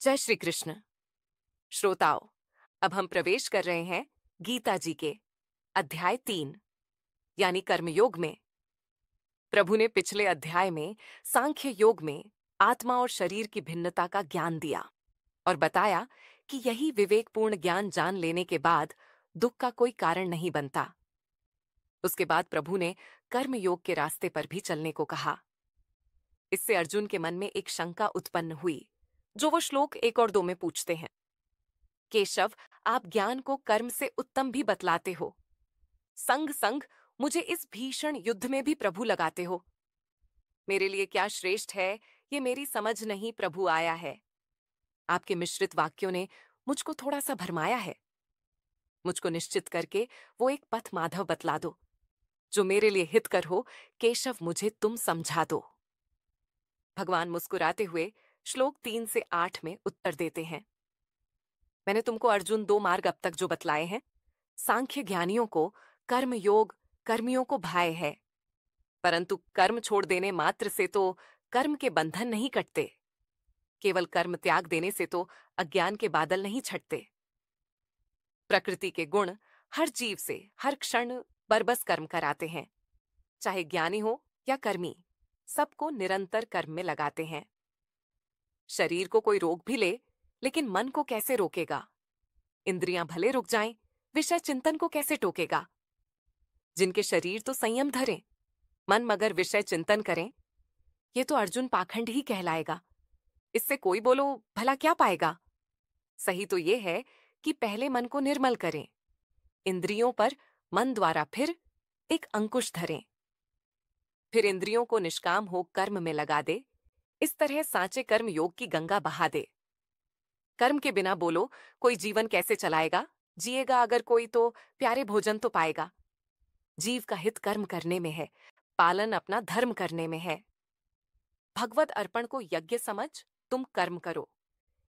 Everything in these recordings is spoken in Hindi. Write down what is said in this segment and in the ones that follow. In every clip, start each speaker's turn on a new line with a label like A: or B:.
A: जय श्री कृष्ण। श्रोताओं, अब हम प्रवेश कर रहे हैं गीता जी के अध्याय 3 यानी कर्मयोग में। प्रभु ने पिछले अध्याय में सांख्य योग में आत्मा और शरीर की भिन्नता का ज्ञान दिया और बताया कि यही विवेकपूर्ण ज्ञान जान लेने के बाद दुख का कोई कारण नहीं बनता। उसके बाद प्रभु ने कर्मयोग के रास्ते पर भी चलने को कहा। इससे अर्जुन के मन में एक शंका उत्पन्न हुई, जो वो श्लोक 1 और 2 में पूछते हैं। केशव, आप ज्ञान को कर्म से उत्तम भी बतलाते हो, संग संग मुझे इस भीषण युद्ध में भी प्रभु लगाते हो। मेरे लिए क्या श्रेष्ठ है ये मेरी समझ नहीं प्रभु आया है। आपके मिश्रित वाक्यों ने मुझको थोड़ा सा भरमाया है। मुझको निश्चित करके वो एक पथ माधव बतला दो जो मेरे लिए हितकर हो। केशव, मुझे तुम समझा दो। भगवान मुस्कुराते हुए श्लोक 3 से 8 में उत्तर देते हैं। मैंने तुमको अर्जुन 2 मार्ग अब तक जो बतलाए हैं, सांख्य ज्ञानियों को कर्म योग कर्मियों को भाए है, परंतु कर्म छोड़ देने मात्र से तो कर्म के बंधन नहीं कटते। केवल कर्म त्याग देने से तो अज्ञान के बादल नहीं छटते। प्रकृति के गुण हर जीव से हर क्षण बरबस कर्म कराते हैं। चाहे ज्ञानी हो या कर्मी, सबको निरंतर कर्म में लगाते हैं। शरीर को कोई रोक भी ले, लेकिन मन को कैसे रोकेगा? इंद्रियां भले रुक जाएं, विषय चिंतन को कैसे टोकेगा? जिनके शरीर तो संयम धरे, मन मगर विषय चिंतन करें, ये तो अर्जुन पाखंड ही कहलाएगा। इससे कोई बोलो भला क्या पाएगा? सही तो ये है कि पहले मन को निर्मल करें, इंद्रियों पर मन द्वारा फिर एक अंकुश धरें, फिर इंद्रियों को निष्काम हो कर्म में लगा दे। इस तरह सांचे कर्म योग की गंगा बहा दे। कर्म के बिना बोलो कोई जीवन कैसे चलाएगा? जिएगा अगर कोई तो प्यारे भोजन तो पाएगा। जीव का हित कर्म करने में है, पालन अपना धर्म करने में है। भगवत अर्पण को यज्ञ समझ तुम कर्म करो।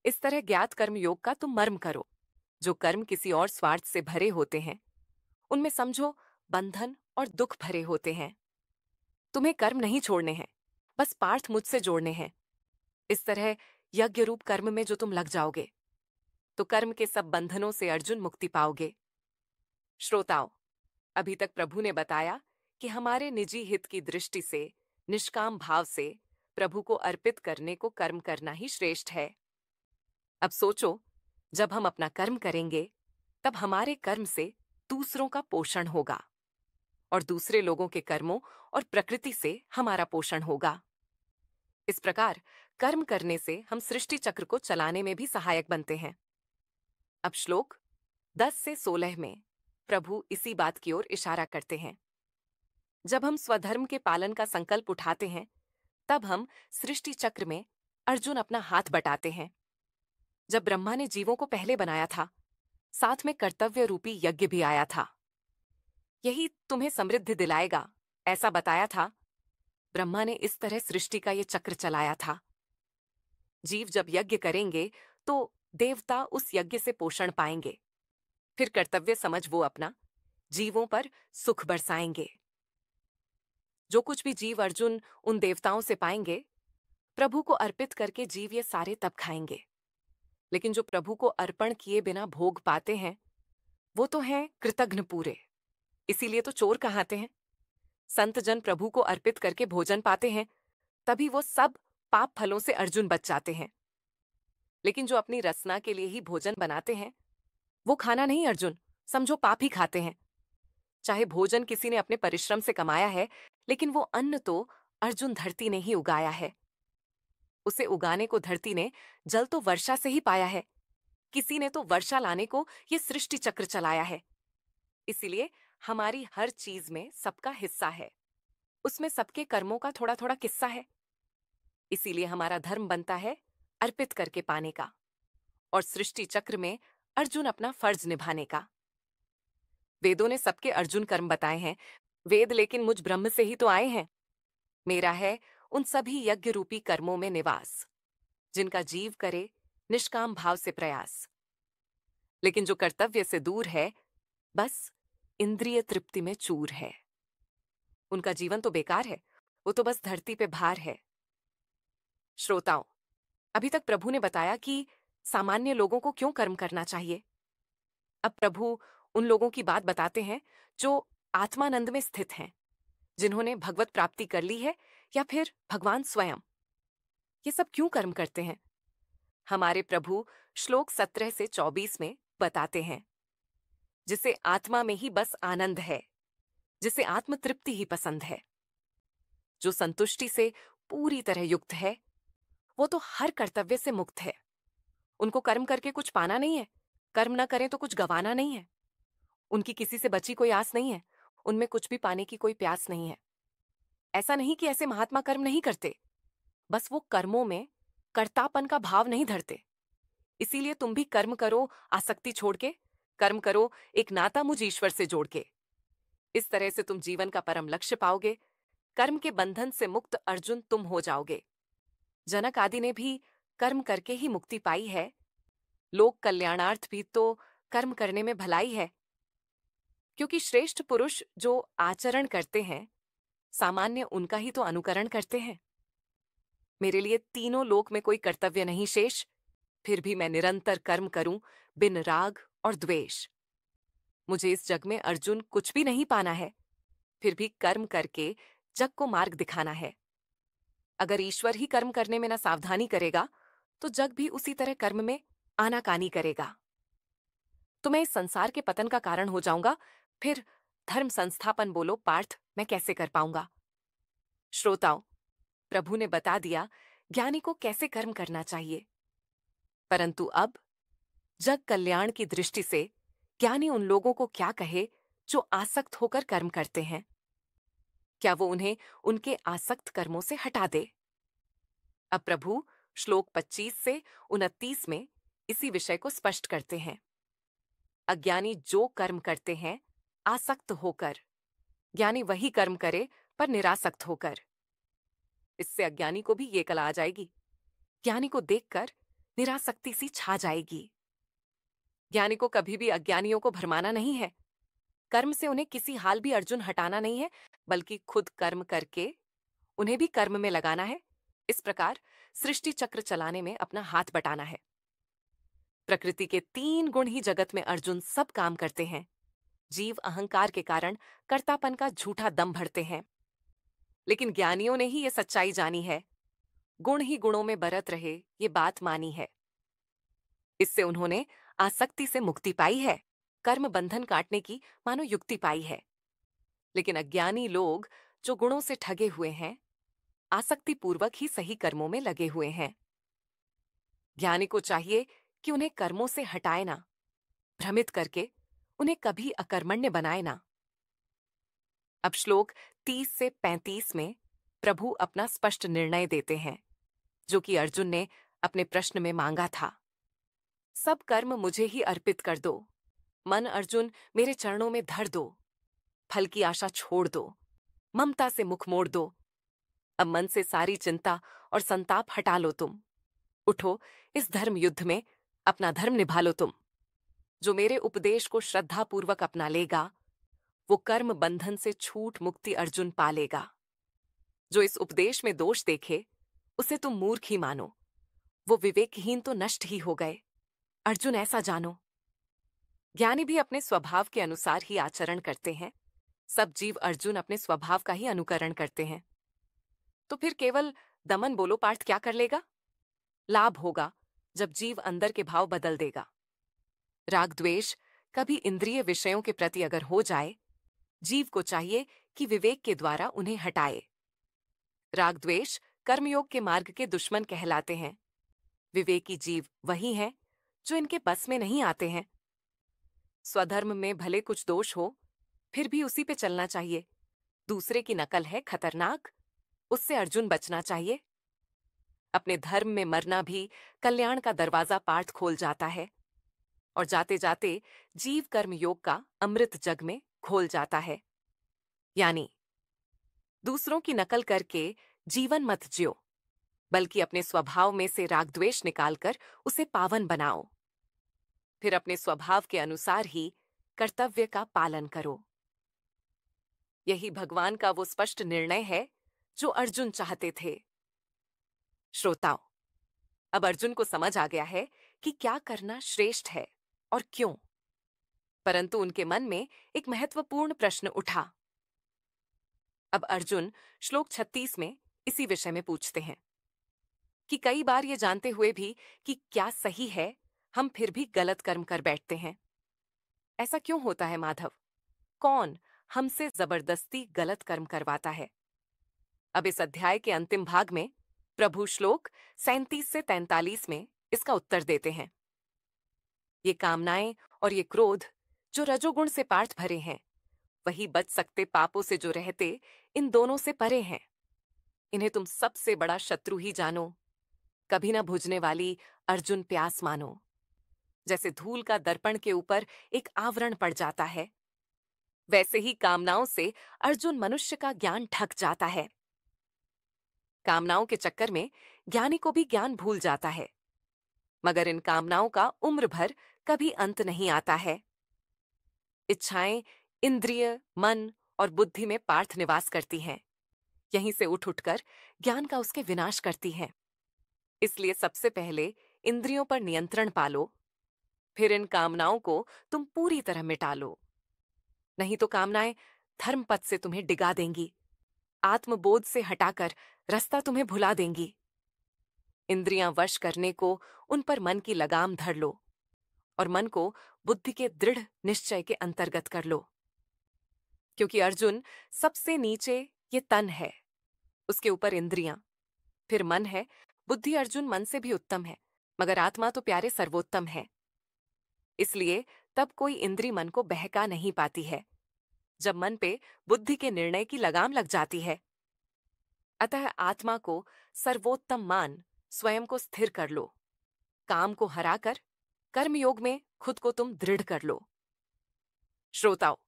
A: इस तरह ज्ञात कर्म योग का तुम मर्म करो। जो कर्म किसी और स्वार्थ से भरे होते हैं, उनमें समझो बंधन और दुख भरे होते हैं। तुम्हें कर्म नहीं छोड़ने हैं, बस पार्थ मुझसे जोड़ने हैं। इस तरह यज्ञ रूप कर्म में जो तुम लग जाओगे, तो कर्म के सब बंधनों से अर्जुन मुक्ति पाओगे। श्रोताओं, अभी तक प्रभु ने बताया कि हमारे निजी हित की दृष्टि से निष्काम भाव से प्रभु को अर्पित करने को कर्म करना ही श्रेष्ठ है। अब सोचो, जब हम अपना कर्म करेंगे, तब हमारे कर्म से दूसरों का पोषण होगा और दूसरे लोगों के कर्मों और प्रकृति से हमारा पोषण होगा। इस प्रकार कर्म करने से हम सृष्टि चक्र को चलाने में भी सहायक बनते हैं। अब श्लोक 10 से 16 में प्रभु इसी बात की ओर इशारा करते हैं। जब हम स्वधर्म के पालन का संकल्प उठाते हैं, तब हम सृष्टि चक्र में अर्जुन अपना हाथ बटाते हैं। जब ब्रह्मा ने जीवों को पहले बनाया था, साथ में कर्तव्य रूपी यज्ञ भी आया था। यही तुम्हें समृद्धि दिलाएगा, ऐसा बताया था। ब्रह्मा ने इस तरह सृष्टि का ये चक्र चलाया था। जीव जब यज्ञ करेंगे तो देवता उस यज्ञ से पोषण पाएंगे, फिर कर्तव्य समझ वो अपना जीवों पर सुख बरसाएंगे। जो कुछ भी जीव अर्जुन उन देवताओं से पाएंगे, प्रभु को अर्पित करके जीव ये सारे तब खाएंगे। लेकिन जो प्रभु को अर्पण किए बिना भोग पाते हैं, वो तो हैं कृतघ्न पूरे। इसीलिए तो चोर कहाते हैं। संत जन प्रभु को अर्पित करके भोजन पाते हैं, तभी वो सब पाप फलों से अर्जुन बच जाते हैं। लेकिन जो अपनी रसना के लिए ही भोजन बनाते हैं, वो खाना नहीं अर्जुन, समझो पाप ही खाते हैं। चाहे भोजन किसी ने अपने परिश्रम से कमाया है, लेकिन वो अन्न तो अर्जुन धरती ने ही उगाया है। उसे उगाने को धरती ने जल तो वर्षा से ही पाया है। किसी ने तो वर्षा लाने को ये सृष्टि चक्र चलाया है। इसीलिए हमारी हर चीज में सबका हिस्सा है, उसमें सबके कर्मों का थोड़ा थोड़ा किस्सा है। इसीलिए हमारा धर्म बनता है अर्पित करके पाने का और सृष्टि चक्र में अर्जुन अपना फर्ज निभाने का। वेदों ने सबके अर्जुन कर्म बताए हैं। वेद लेकिन मुझ ब्रह्म से ही तो आए हैं। मेरा है उन सभी यज्ञ रूपी कर्मों में निवास, जिनका जीव करे निष्काम भाव से प्रयास। लेकिन जो कर्तव्य से दूर है, बस इंद्रिय तृप्ति में चूर है। उनका जीवन तो बेकार है, वो तो बस धरती पे भार है। श्रोताओं, अभी तक प्रभु ने बताया कि सामान्य लोगों को क्यों कर्म करना चाहिए? अब प्रभु उन लोगों की बात बताते हैं जो आत्मानंद में स्थित हैं, जिन्होंने भगवत प्राप्ति कर ली है, या फिर भगवान स्वयं। ये सब क्यों कर्म करते हैं? हमारे प्रभु श्लोक 17 से 24 में बताते हैं, जिसे आत्मा में ही बस आनंद है, जिसे आत्म तृप्ति ही पसंद है, जो संतुष्टि से पूरी तरह युक्त है, वो तो हर कर्तव्य से मुक्त है। उनको कर्म करके कुछ पाना नहीं है, कर्म ना करें तो कुछ गंवाना नहीं है। उनकी किसी से बची कोई आस नहीं है, उनमें कुछ भी पाने की कोई प्यास नहीं है। ऐसा नहीं कि ऐसे महात्मा कर्म नहीं करते, बस वो कर्मों में कर्तापन का भाव नहीं धरते। इसीलिए तुम भी कर्म करो आसक्ति छोड़ के, कर्म करो एक नाता मुझ ईश्वर से जोड़ के। इस तरह से तुम जीवन का परम लक्ष्य पाओगे। कर्म के बंधन से मुक्त अर्जुन तुम हो जाओगे। जनक आदि ने भी कर्म करके ही मुक्ति पाई है। लोक कल्याणार्थ भी तो कर्म करने में भलाई है, क्योंकि श्रेष्ठ पुरुष जो आचरण करते हैं, सामान्य उनका ही तो अनुकरण करते हैं। मेरे लिए तीनों लोक में कोई कर्तव्य नहीं शेष, फिर भी मैं निरंतर कर्म करूं बिन राग और द्वेष। मुझे इस जग में अर्जुन कुछ भी नहीं पाना है, फिर भी कर्म करके जग को मार्ग दिखाना है। अगर ईश्वर ही कर्म करने में ना सावधानी करेगा, तो जग भी उसी तरह कर्म में आनाकानी करेगा। तो मैं इस संसार के पतन का कारण हो जाऊंगा, फिर धर्म संस्थापन बोलो पार्थ मैं कैसे कर पाऊंगा? श्रोताओं, प्रभु ने बता दिया ज्ञानी को कैसे कर्म करना चाहिए, परंतु अब जग कल्याण की दृष्टि से ज्ञानी उन लोगों को क्या कहे जो आसक्त होकर कर्म करते हैं? क्या वो उन्हें उनके आसक्त कर्मों से हटा दे? अब प्रभु श्लोक 25 से 29 में इसी विषय को स्पष्ट करते हैं। अज्ञानी जो कर्म करते हैं आसक्त होकर, ज्ञानी वही कर्म करे पर निरासक्त होकर। इससे अज्ञानी को भी ये कला आ जाएगी, ज्ञानी को देखकर निरासक्ति सी छा जाएगी। ज्ञानी को कभी भी अज्ञानियों को भरमाना नहीं है, कर्म से उन्हें किसी हाल भी अर्जुन हटाना नहीं है, बल्कि खुद कर्म करके उन्हें भी कर्म में लगाना है। इस प्रकार सृष्टि चक्र चलाने में अपना हाथ बटाना है। प्रकृति के 3 गुण ही जगत में अर्जुन सब काम करते हैं। जीव अहंकार के कारण कर्तापन का झूठा दम भरते हैं, लेकिन ज्ञानियों ने ही ये सच्चाई जानी है। गुण ही गुणों में बरत रहे, ये बात मानी है। इससे उन्होंने आसक्ति से मुक्ति पाई है, कर्म बंधन काटने की मानो युक्ति पाई है। लेकिन अज्ञानी लोग जो गुणों से ठगे हुए हैं, आसक्ति पूर्वक ही सही कर्मों में लगे हुए हैं। ज्ञानी को चाहिए कि उन्हें कर्मों से हटाए ना, भ्रमित करके उन्हें कभी अकर्मण्य बनाए ना। अब श्लोक 30 से 35 में प्रभु अपना स्पष्ट निर्णय देते हैं, जो कि अर्जुन ने अपने प्रश्न में मांगा था। सब कर्म मुझे ही अर्पित कर दो, मन अर्जुन मेरे चरणों में धर दो, फल की आशा छोड़ दो, ममता से मुख मोड़ दो। अब मन से सारी चिंता और संताप हटा लो तुम। उठो, इस धर्म युद्ध में अपना धर्म निभा लो तुम। जो मेरे उपदेश को श्रद्धापूर्वक अपना लेगा, वो कर्म बंधन से छूट मुक्ति अर्जुन पालेगा। जो इस उपदेश में दोष देखे, उसे तुम मूर्ख ही मानो, वो विवेकहीन तो नष्ट ही हो गए। अर्जुन ऐसा जानो। ज्ञानी भी अपने स्वभाव के अनुसार ही आचरण करते हैं। सब जीव अर्जुन अपने स्वभाव का ही अनुकरण करते हैं। तो फिर केवल दमन बोलो पार्थ क्या कर लेगा? लाभ होगा जब जीव अंदर के भाव बदल देगा। राग द्वेष कभी इंद्रिय विषयों के प्रति अगर हो जाए, जीव को चाहिए कि विवेक के द्वारा उन्हें हटाए। राग द्वेष कर्मयोग के मार्ग के दुश्मन कहलाते हैं। विवेकी जीव वही हैं जो इनके बस में नहीं आते हैं। स्वधर्म में भले कुछ दोष हो, फिर भी उसी पे चलना चाहिए। दूसरे की नकल है खतरनाक, उससे अर्जुन बचना चाहिए। अपने धर्म में मरना भी कल्याण का दरवाजा पार्थ खोल जाता है, और जाते जाते जीव कर्म योग का अमृत जग में खोल जाता है। यानी दूसरों की नकल करके जीवन मत जियो, बल्कि अपने स्वभाव में से राग द्वेष निकालकर उसे पावन बनाओ। फिर अपने स्वभाव के अनुसार ही कर्तव्य का पालन करो। यही भगवान का वो स्पष्ट निर्णय है जो अर्जुन चाहते थे। श्रोताओं, अब अर्जुन को समझ आ गया है कि क्या करना श्रेष्ठ है और क्यों, परंतु उनके मन में एक महत्वपूर्ण प्रश्न उठा। अब अर्जुन श्लोक 36 में इसी विषय में पूछते हैं कि कई बार ये जानते हुए भी कि क्या सही है, हम फिर भी गलत कर्म कर बैठते हैं। ऐसा क्यों होता है माधव? कौन हमसे जबरदस्ती गलत कर्म करवाता है? अब इस अध्याय के अंतिम भाग में प्रभु श्लोक 37 से 43 में इसका उत्तर देते हैं। ये कामनाएं और ये क्रोध जो रजोगुण से पार्थ भरे हैं, वही बच सकते पापों से जो रहते इन दोनों से परे हैं। इन्हें तुम सबसे बड़ा शत्रु ही जानो, कभी ना बुझने वाली अर्जुन प्यास मानो। जैसे धूल का दर्पण के ऊपर एक आवरण पड़ जाता है, वैसे ही कामनाओं से अर्जुन मनुष्य का ज्ञान ठग जाता है। कामनाओं के चक्कर में ज्ञानी को भी ज्ञान भूल जाता है, मगर इन कामनाओं का उम्र भर कभी अंत नहीं आता है। इच्छाएं इंद्रिय, मन और बुद्धि में पार्थ निवास करती हैं। यहीं से उठ उठकर ज्ञान का उसके विनाश करती हैं। इसलिए सबसे पहले इंद्रियों पर नियंत्रण पालो, फिर इन कामनाओं को तुम पूरी तरह मिटा लो। नहीं तो कामनाएं धर्मपथ से तुम्हें डिगा देंगी, आत्मबोध से हटाकर रास्ता तुम्हें भुला देंगी। इंद्रियां वश करने को उन पर मन की लगाम धर लो और मन को बुद्धि के दृढ़ निश्चय के अंतर्गत कर लो। क्योंकि अर्जुन सबसे नीचे ये तन है, उसके ऊपर इंद्रियां, फिर मन है। बुद्धि अर्जुन मन से भी उत्तम है, मगर आत्मा तो प्यारे सर्वोत्तम है। इसलिए तब कोई इंद्री मन को बहका नहीं पाती है, जब मन पे बुद्धि के निर्णय की लगाम लग जाती है। अतः आत्मा को सर्वोत्तम मान स्वयं को स्थिर कर लो। काम को हराकर कर्मयोग में खुद को तुम दृढ़ कर लो। श्रोताओ,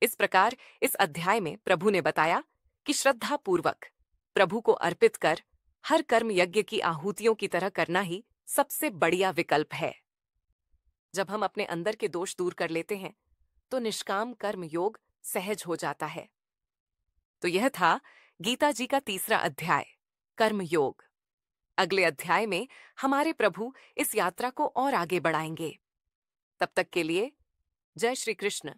A: इस प्रकार इस अध्याय में प्रभु ने बताया कि श्रद्धा पूर्वक प्रभु को अर्पित कर हर कर्म यज्ञ की आहुतियों की तरह करना ही सबसे बढ़िया विकल्प है। जब हम अपने अंदर के दोष दूर कर लेते हैं तो निष्काम कर्म योग सहज हो जाता है। तो यह था गीता जी का तीसरा अध्याय, कर्म योग। अगले अध्याय में हमारे प्रभु इस यात्रा को और आगे बढ़ाएंगे। तब तक के लिए जय श्री कृष्ण।